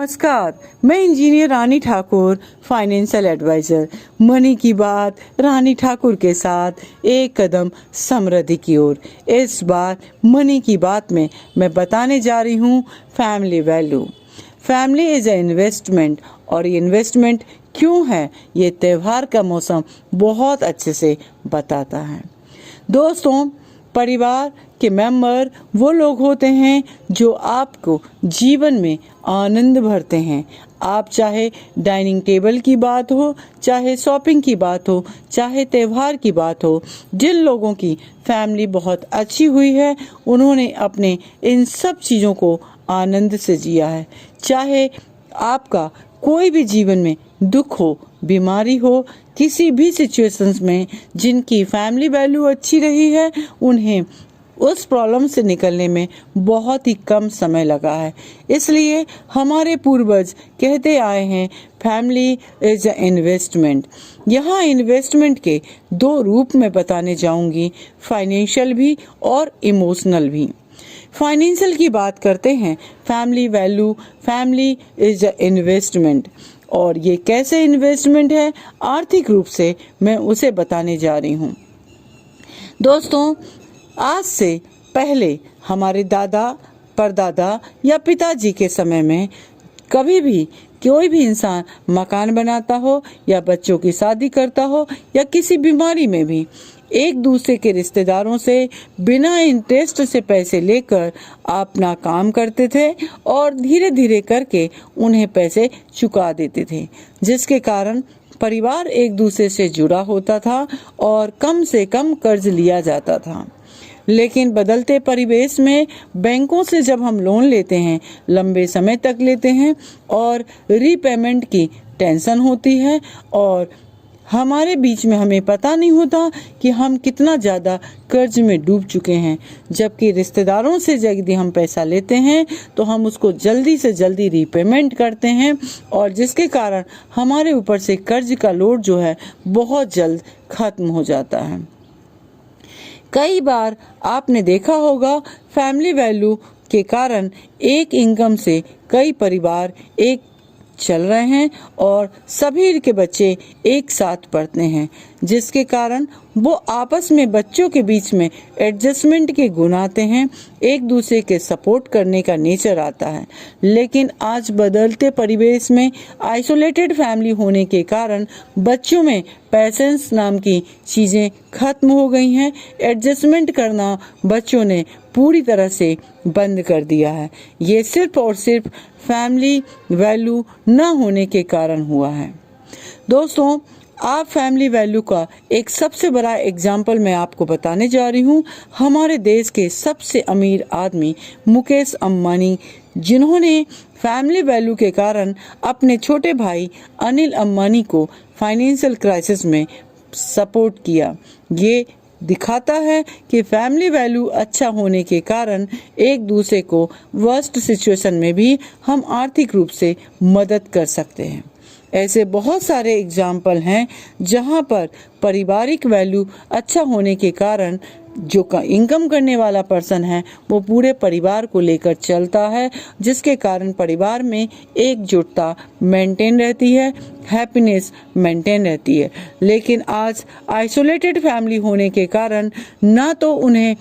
नमस्कार, मैं इंजीनियर रानी Thakur, financial adviser. Money की बात रानी ठाकुर के साथ एक कदम समृद्धि की ओर। इस बार मनी की बात में मैं बताने जा रही हूँ family value. Family is a investment, और ये इन्वेस्टमेंट क्यों है ये त्योहार का मौसम बहुत अच्छे से बताता है। दोस्तों, परिवार के मेंबर वो लोग होते हैं जो आपको जीवन में आनंद भरते हैं। आप चाहे डाइनिंग टेबल की बात हो, चाहे शॉपिंग की बात हो, चाहे त्योहार की बात हो, जिन लोगों की फैमिली बहुत अच्छी हुई है उन्होंने अपने इन सब चीज़ों को आनंद से जिया है। चाहे आपका कोई भी जीवन में दुख हो, बीमारी हो, किसी भी सिचुएशंस में जिनकी फैमिली वैल्यू अच्छी रही है उन्हें उस प्रॉब्लम से निकलने में बहुत ही कम समय लगा है। इसलिए हमारे पूर्वज कहते आए हैं फैमिली इज अ इन्वेस्टमेंट। यहाँ इन्वेस्टमेंट के दो रूप में बताने जाऊंगी, फाइनेंशियल भी और इमोशनल भी। फाइनेंशियल की बात करते हैं, family value, family is a investment. और ये कैसे इन्वेस्टमेंट है आर्थिक रूप से, मैं उसे बताने जा रही हूँ। दोस्तों, आज से पहले हमारे दादा, परदादा या पिताजी के समय में कभी भी कोई भी इंसान मकान बनाता हो या बच्चों की शादी करता हो या किसी बीमारी में भी एक दूसरे के रिश्तेदारों से बिना इंटरेस्ट से पैसे लेकर अपना काम करते थे और धीरे धीरे करके उन्हें पैसे चुका देते थे, जिसके कारण परिवार एक दूसरे से जुड़ा होता था और कम से कम कर्ज लिया जाता था। लेकिन बदलते परिवेश में बैंकों से जब हम लोन लेते हैं, लंबे समय तक लेते हैं और रीपेमेंट की टेंशन होती है और हमारे बीच में हमें पता नहीं होता कि हम कितना ज़्यादा कर्ज में डूब चुके हैं। जबकि रिश्तेदारों से यदि हम पैसा लेते हैं तो हम उसको जल्दी से जल्दी रीपेमेंट करते हैं और जिसके कारण हमारे ऊपर से कर्ज का लोड जो है बहुत जल्द खत्म हो जाता है। कई बार आपने देखा होगा फैमिली वैल्यू के कारण एक इनकम से कई परिवार एक चल रहे हैं और सभी के बच्चे एक साथ पढ़ते हैं, जिसके कारण वो आपस में बच्चों के बीच में एडजस्टमेंट के गुण आते हैं, एक दूसरे के सपोर्ट करने का नेचर आता है। लेकिन आज बदलते परिवेश में आइसोलेटेड फैमिली होने के कारण बच्चों में पेशेंस नाम की चीज़ें खत्म हो गई हैं। एडजस्टमेंट करना बच्चों ने पूरी तरह से बंद कर दिया है। ये सिर्फ और सिर्फ फैमिली वैल्यू न होने के कारण हुआ है। दोस्तों, आप फैमिली वैल्यू का एक सबसे बड़ा एग्जाम्पल मैं आपको बताने जा रही हूँ। हमारे देश के सबसे अमीर आदमी मुकेश अंबानी, जिन्होंने फैमिली वैल्यू के कारण अपने छोटे भाई अनिल अंबानी को फाइनेंशियल क्राइसिस में सपोर्ट किया। ये दिखाता है कि फैमिली वैल्यू अच्छा होने के कारण एक दूसरे को वर्स्ट सिचुएशन में भी हम आर्थिक रूप से मदद कर सकते हैं। ऐसे बहुत सारे एग्जाम्पल हैं जहां पर पारिवारिक वैल्यू अच्छा होने के कारण जो इनकम करने वाला पर्सन है वो पूरे परिवार को लेकर चलता है, जिसके कारण परिवार में एकजुटता मेंटेन रहती है, हैप्पीनेस मेंटेन रहती है। लेकिन आज आइसोलेटेड फैमिली होने के कारण ना तो उन्हें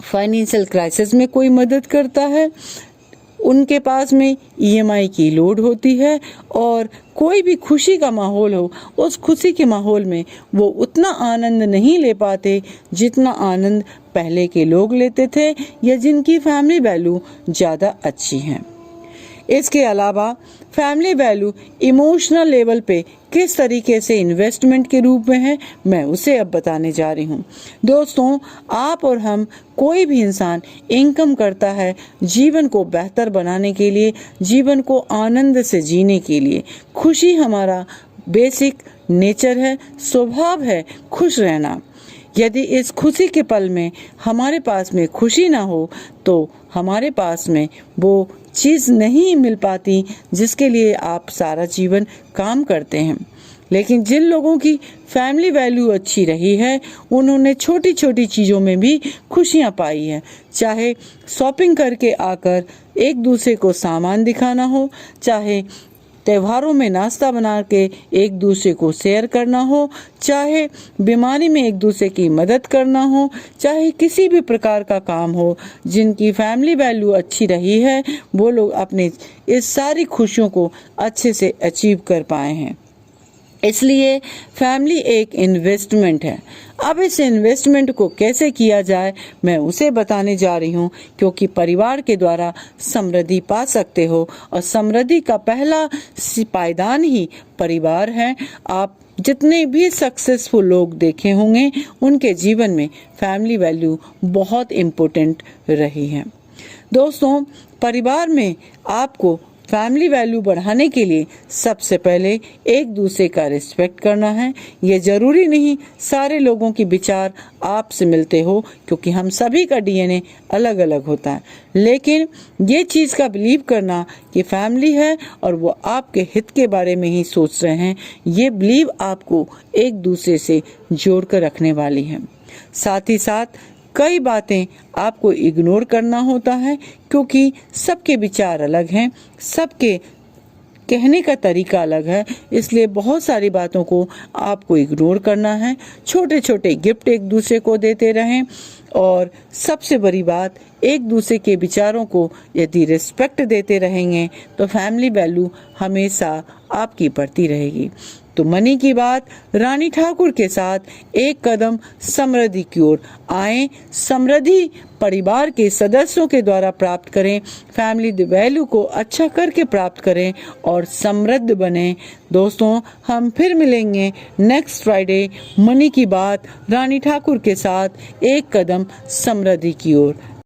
फाइनेंशियल क्राइसिस में कोई मदद करता है, उनके पास में ईएमआई की लोड होती है और कोई भी खुशी का माहौल हो, उस खुशी के माहौल में वो उतना आनंद नहीं ले पाते जितना आनंद पहले के लोग लेते थे या जिनकी फैमिली वैल्यू ज़्यादा अच्छी है। इसके अलावा फैमिली वैल्यू इमोशनल लेवल पे किस तरीके से इन्वेस्टमेंट के रूप में है, मैं उसे अब बताने जा रही हूँ। दोस्तों, आप और हम कोई भी इंसान इनकम करता है जीवन को बेहतर बनाने के लिए, जीवन को आनंद से जीने के लिए। खुशी हमारा बेसिक नेचर है, स्वभाव है खुश रहना। यदि इस खुशी के पल में हमारे पास में खुशी ना हो तो हमारे पास में वो चीज़ नहीं मिल पाती जिसके लिए आप सारा जीवन काम करते हैं। लेकिन जिन लोगों की फैमिली वैल्यू अच्छी रही है उन्होंने छोटी छोटी चीज़ों में भी खुशियाँ पाई है। चाहे शॉपिंग करके आकर एक दूसरे को सामान दिखाना हो, चाहे त्योहारों में नाश्ता बना के एक दूसरे को शेयर करना हो, चाहे बीमारी में एक दूसरे की मदद करना हो, चाहे किसी भी प्रकार का काम हो, जिनकी फैमिली वैल्यू अच्छी रही है वो लोग अपने इस सारी खुशियों को अच्छे से अचीव कर पाए हैं। इसलिए फैमिली एक इन्वेस्टमेंट है। अब इस इन्वेस्टमेंट को कैसे किया जाए मैं उसे बताने जा रही हूँ, क्योंकि परिवार के द्वारा समृद्धि पा सकते हो और समृद्धि का पहला पायदान ही परिवार है। आप जितने भी सक्सेसफुल लोग देखे होंगे उनके जीवन में फैमिली वैल्यू बहुत इम्पोर्टेंट रही है। दोस्तों, परिवार में आपको फैमिली वैल्यू बढ़ाने के लिए सबसे पहले एक दूसरे का रिस्पेक्ट करना है। ये जरूरी नहीं सारे लोगों के विचार आपसे मिलते हो, क्योंकि हम सभी का डीएनए अलग अलग होता है, लेकिन ये चीज़ का बिलीव करना कि फैमिली है और वो आपके हित के बारे में ही सोच रहे हैं, ये बिलीव आपको एक दूसरे से जोड़ कर रखने वाली है। साथ ही साथ कई बातें आपको इग्नोर करना होता है, क्योंकि सबके विचार अलग हैं, सबके कहने का तरीका अलग है, इसलिए बहुत सारी बातों को आपको इग्नोर करना है। छोटे छोटे गिफ्ट एक दूसरे को देते रहें और सबसे बड़ी बात, एक दूसरे के विचारों को यदि रिस्पेक्ट देते रहेंगे तो फैमिली वैल्यू हमेशा आपकी बढ़ती रहेगी। तो मनी की बात रानी ठाकुर के साथ एक कदम समृद्धि की ओर आए। समृद्धि परिवार के सदस्यों के द्वारा प्राप्त करें, फैमिली वैल्यू को अच्छा करके प्राप्त करें और समृद्ध बने। दोस्तों, हम फिर मिलेंगे नेक्स्ट फ्राइडे मनी की बात रानी ठाकुर के साथ एक कदम समृद्धि की ओर।